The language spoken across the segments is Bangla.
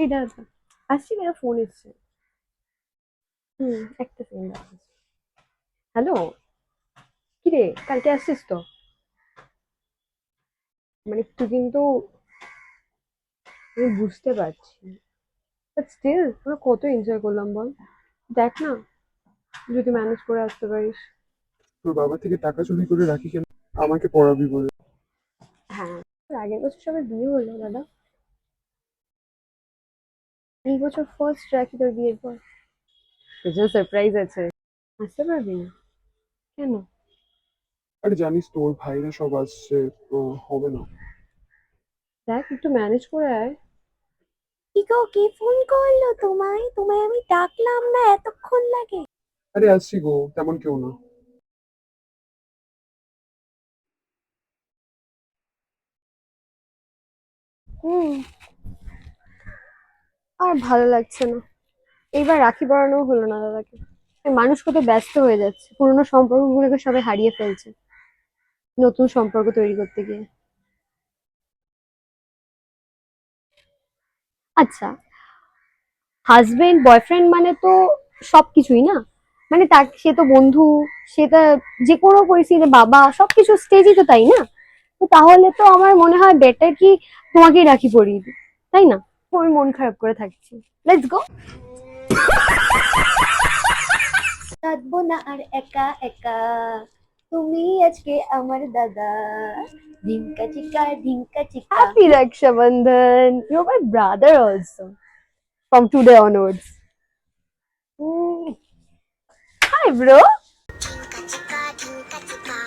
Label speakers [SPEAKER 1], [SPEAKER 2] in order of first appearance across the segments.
[SPEAKER 1] এই দাদা আসছি না, ফোন এসছে। একটা সেকেন্ড। হ্যালো, কি রে, কালকে আসছিস তো? মানে তুই কিন্তু, আমি বুঝতে পারছি, বাট স্টিল আমরা কত এনজয় করলাম বল। দেখ না, যদি ম্যানেজ করে আসতে পারিস।
[SPEAKER 2] তোর বাবা থেকে টাকা চুরি করে রাখি কেন? আমাকে পড়াবি বলে।
[SPEAKER 1] হ্যাঁ, তোর আগের বছর সবার বিয়ে হলো দাদা, এই বছর ফার্স্ট রাখি তোর বিয়ের পর। কিছু সারপ্রাইজ আছে, আসতে পারবি না কেন?
[SPEAKER 2] আরে জানিস তোর ভাইরা সব আসছে, তো হবে না।
[SPEAKER 1] দেখ একটু ম্যানেজ করে আয়।
[SPEAKER 3] কি গো, কে ফোন করলো তোমায়? তোমায় আমি ডাকলাম না, এতক্ষণ লাগে?
[SPEAKER 2] আরে আসছি গো, তেমন কেউ না।
[SPEAKER 1] হুম, আর ভালো লাগছে না, এইবার রাখি পরানো হলো না দাদাকে। এই মানুষ কত ব্যস্ত হয়ে যাচ্ছে, পুরোনো সম্পর্কগুলোকে সবাই হারিয়ে ফেলছে নতুন সম্পর্ক তৈরি করতে গিয়ে। আচ্ছা, হাজবেন্ড বয়ফ্রেন্ড মানে তো সবকিছুই না, মানে তার সে তো বন্ধু, সেটা যে কোনো পরিস্থিতিতে বাবা, সবকিছু স্টেজই তো, তাই না? তো তাহলে তো আমার মনে হয় বেটার কি তোমাকেই রাখি পরিয়ে দিই, তাই না? আমি মন খারাপ করে থাকছি, লেটস গো।
[SPEAKER 3] কাঁদবো না আর একা একা, তুমি আজকে আমার দাদা। ঢিঙ্কা চিকা ঢিঙ্কা চিকা।
[SPEAKER 1] Happy Rakshabandhan, you my brother also from today onwards. Hi bro.
[SPEAKER 3] ঢিঙ্কা চিকা ঢিঙ্কা চিকা,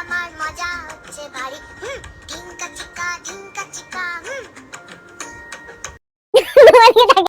[SPEAKER 3] আমার মজা হচ্ছে ভারী। ঢিঙ্কা চিকা ঢিঙ্কা চিকা।